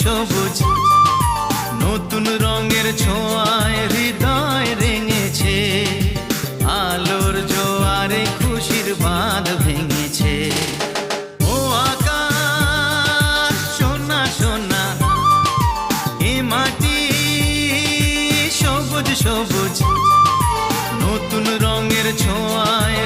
সবুজ নতুন রঙের ছোঁয়ায় হৃদয় রেঙেছে, আলোর জোয়ারে খুশির বাঁধ ভেঙেছে। ও আকাশ সোনা সোনা, এ মাটি সবুজ সবুজ নতুন রঙের ছোঁয়ায়